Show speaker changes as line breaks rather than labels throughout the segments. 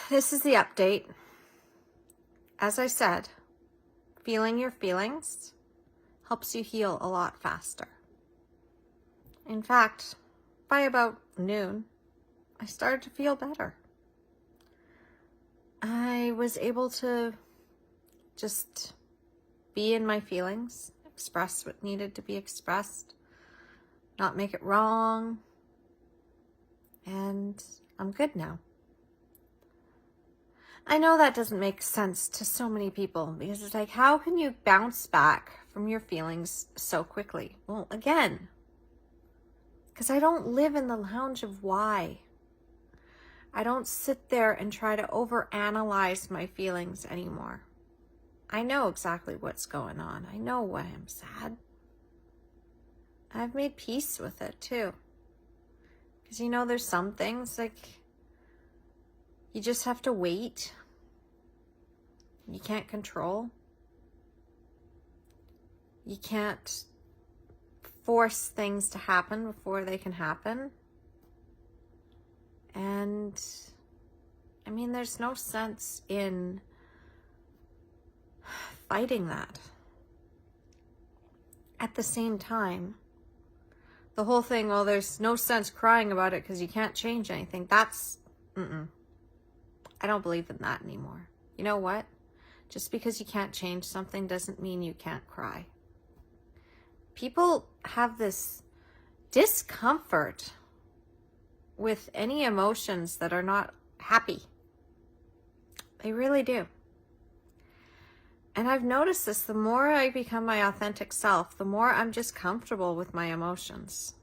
this is the update. As I said, feeling your feelings helps you heal a lot faster. In fact, by about noon, I started to feel better. I was able to just be in my feelings, express what needed to be expressed, not make it wrong, and I'm good now. I know that doesn't make sense to so many people because it's like, how can you bounce back from your feelings so quickly? Well, again, because I don't live in the lounge of why. I don't sit there and try to overanalyze my feelings anymore. I know exactly what's going on. I know why I'm sad. I've made peace with it too. Because there's some things like you just have to wait. You can't control. You can't force things to happen before they can happen. And there's no sense in fighting that. At the same time, the whole thing, well, there's no sense crying about it because you can't change anything. I don't believe in that anymore. You know what? Just because you can't change something doesn't mean you can't cry. People have this discomfort with any emotions that are not happy. They really do. And I've noticed this, the more I become my authentic self, the more I'm just comfortable with my emotions.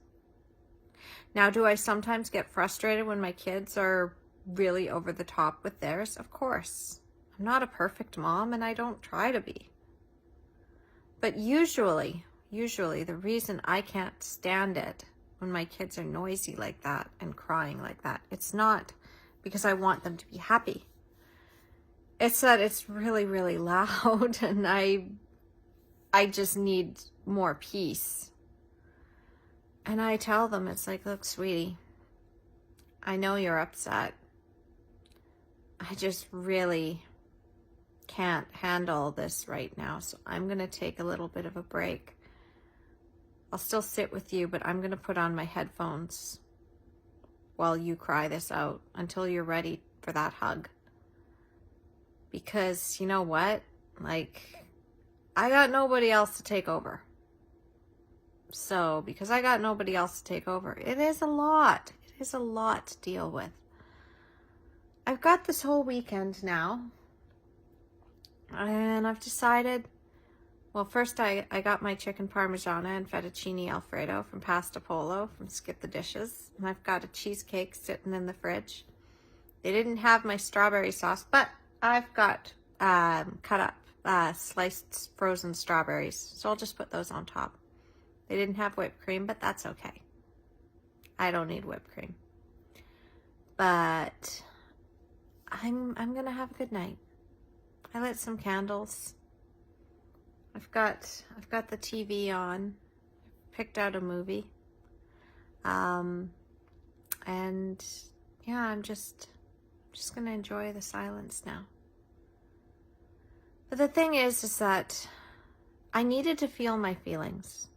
Now, do I sometimes get frustrated when my kids are really over the top with theirs? Of course. I'm not a perfect mom and I don't try to be. But usually the reason I can't stand it when my kids are noisy like that and crying like that, it's not because I want them to be happy. It's that it's really, really loud and I just need more peace. And I tell them, it's like, look, sweetie, I know you're upset. I just really can't handle this right now. So I'm going to take a little bit of a break. I'll still sit with you, but I'm going to put on my headphones while you cry this out until you're ready for that hug. Because you know what? I got nobody else to take over. So because I got nobody else to take over, it is a lot. It is a lot to deal with. I've got this whole weekend now. And I've decided, well, first I got my chicken parmigiana and fettuccine alfredo from Pasta Polo from Skip the Dishes. And I've got a cheesecake sitting in the fridge. They didn't have my strawberry sauce, but I've got cut up sliced frozen strawberries. So I'll just put those on top. They didn't have whipped cream, but that's okay. I don't need whipped cream. But I'm going to have a good night. I lit some candles. I've got the TV on. Picked out a movie. And yeah, I'm just going to enjoy the silence now. But the thing is that I needed to feel my feelings.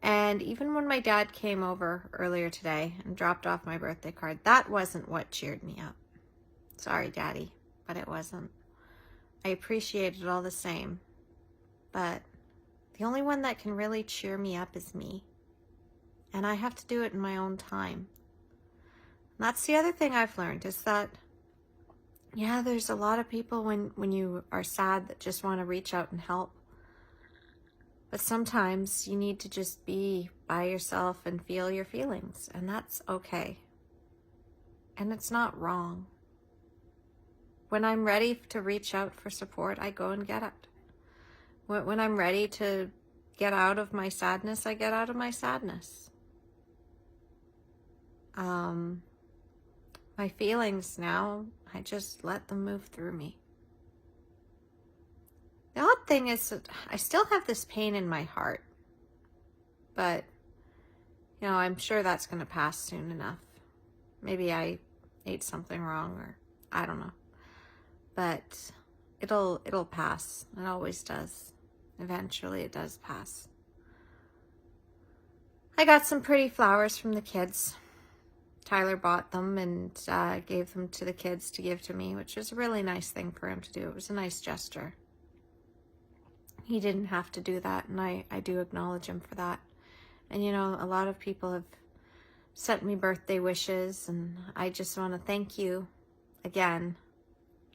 And even when my dad came over earlier today and dropped off my birthday card, that wasn't what cheered me up. Sorry, Daddy, but it wasn't. I appreciate it all the same. But the only one that can really cheer me up is me. And I have to do it in my own time. And that's the other thing I've learned is that, yeah, there's a lot of people when you are sad that just want to reach out and help. But sometimes you need to just be by yourself and feel your feelings. And that's okay. And it's not wrong. When I'm ready to reach out for support, I go and get it. When I'm ready to get out of my sadness, I get out of my sadness. My feelings now, I just let them move through me. The odd thing is that I still have this pain in my heart, but I'm sure that's going to pass soon enough. Maybe I ate something wrong, or I don't know. But it'll pass. It always does. Eventually it does pass. I got some pretty flowers from the kids. Tyler bought them and gave them to the kids to give to me, which was a really nice thing for him to do. It was a nice gesture. He didn't have to do that, and I do acknowledge him for that. And you know, a lot of people have sent me birthday wishes, and I just want to thank you again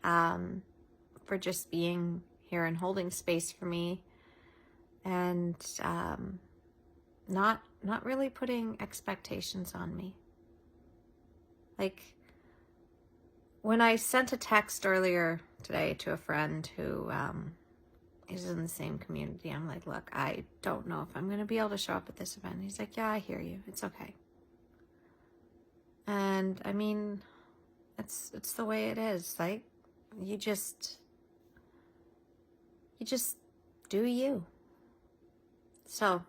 for just being here and holding space for me, and not really putting expectations on me. Like, when I sent a text earlier today to a friend who is in the same community, I'm like, look, I don't know if I'm going to be able to show up at this event. He's like, yeah, I hear you. It's okay. And I mean, it's the way it is. Like, you just do you. So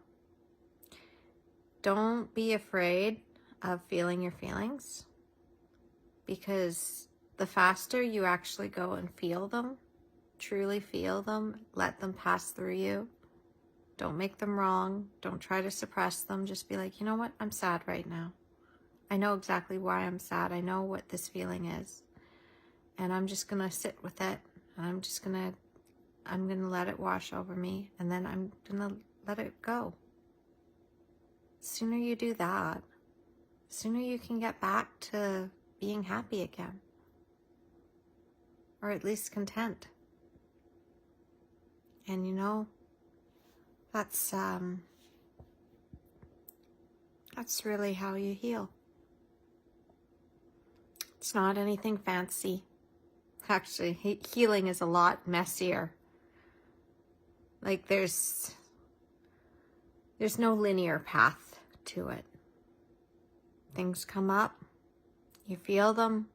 don't be afraid of feeling your feelings, because the faster you actually go and feel them, truly feel them, let them pass through you. Don't make them wrong. Don't try to suppress them. Just be like, you know what? I'm sad right now. I know exactly why I'm sad. I know what this feeling is. And I'm just going to sit with it. And I'm going to let it wash over me. And then I'm going to let it go. The sooner you do that, the sooner you can get back to being happy again. Or at least content. And you know, that's really how you heal. It's not anything fancy. Actually, healing is a lot messier. Like, there's no linear path to it. Things come up, you feel them,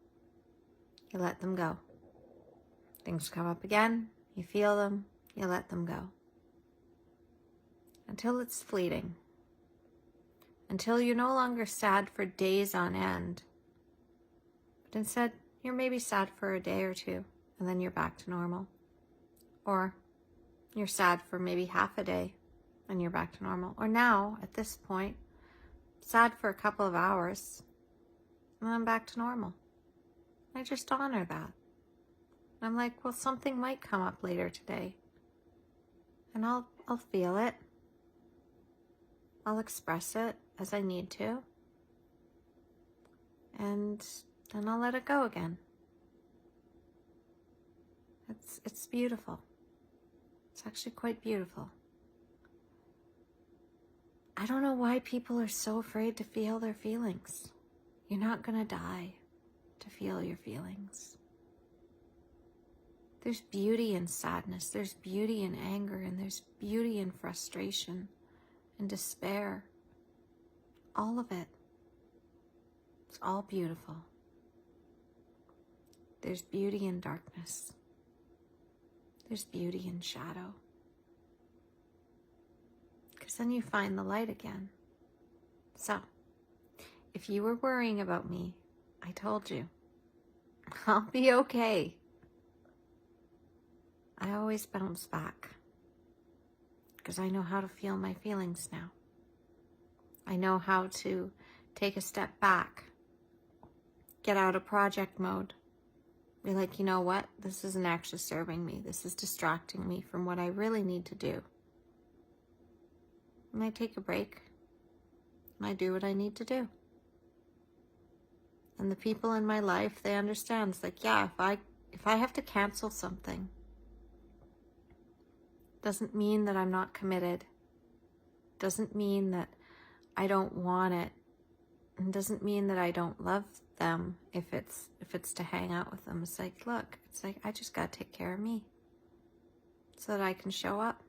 you let them go. Things come up again, you feel them, you let them go. Until it's fleeting. Until you're no longer sad for days on end. But instead, you're maybe sad for a day or two, and then you're back to normal. Or you're sad for maybe half a day, and you're back to normal. Or now, at this point, sad for a couple of hours, and I'm back to normal. I just honor that. I'm like, well, something might come up later today. And I'll feel it. I'll express it as I need to. And then I'll let it go again. It's beautiful. It's actually quite beautiful. I don't know why people are so afraid to feel their feelings. You're not gonna die to feel your feelings. There's beauty in sadness, there's beauty in anger, and there's beauty in frustration and despair. All of it. It's all beautiful. There's beauty in darkness. There's beauty in shadow. Because then you find the light again. So, if you were worrying about me, I told you, I'll be okay. I always bounce back. Because I know how to feel my feelings now. I know how to take a step back. Get out of project mode. Be like, you know what? This isn't actually serving me. This is distracting me from what I really need to do. And I take a break. And I do what I need to do. And the people in my life, they understand. It's like, yeah, if I have to cancel something, doesn't mean that I'm not committed. Doesn't mean that I don't want it. And doesn't mean that I don't love them if it's to hang out with them. It's like, look, it's like, I just gotta take care of me so that I can show up.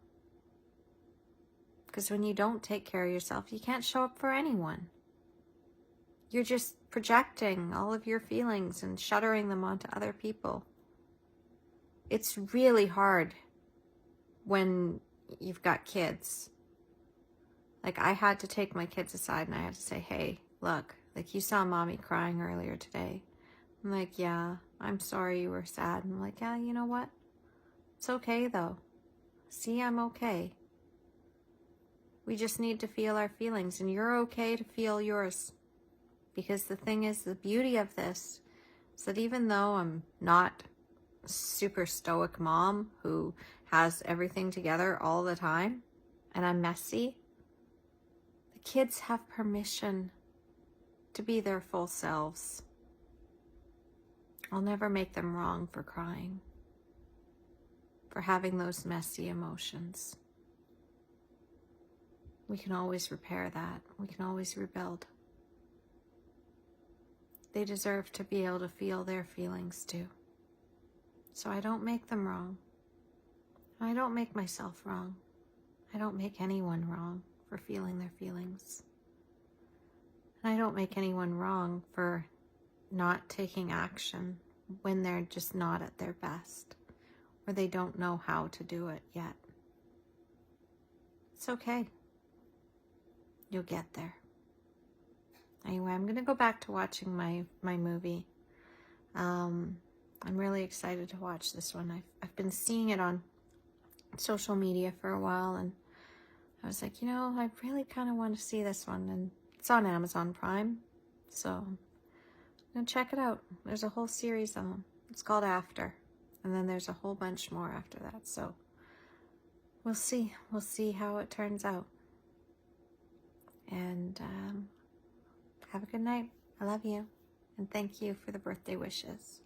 Because when you don't take care of yourself, you can't show up for anyone. You're just projecting all of your feelings and shuttering them onto other people. It's really hard when you've got kids. Like, I had to take my kids aside and I had to say, hey, look, like, you saw mommy crying earlier today. I'm like, yeah, I'm sorry you were sad. I'm like, yeah, you know what? It's okay though. See, I'm okay. We just need to feel our feelings, and you're okay to feel yours. Because the thing is, the beauty of this is that even though I'm not a super stoic mom who has everything together all the time, and I'm messy, the kids have permission to be their full selves. I'll never make them wrong for crying, for having those messy emotions. We can always repair that. We can always rebuild. They deserve to be able to feel their feelings too. So I don't make them wrong. I don't make myself wrong. I don't make anyone wrong for feeling their feelings. And I don't make anyone wrong for not taking action when they're just not at their best, or they don't know how to do it yet. It's okay. You'll get there. Anyway, I'm going to go back to watching my movie. I'm really excited to watch this one. I've been seeing it on social media for a while, and I was like, I really kind of want to see this one, and it's on Amazon Prime, so I'm going to check it out. There's a whole series of them. It's called After, and then there's a whole bunch more after that, so we'll see. We'll see how it turns out. And have a good night. I love you. And thank you for the birthday wishes.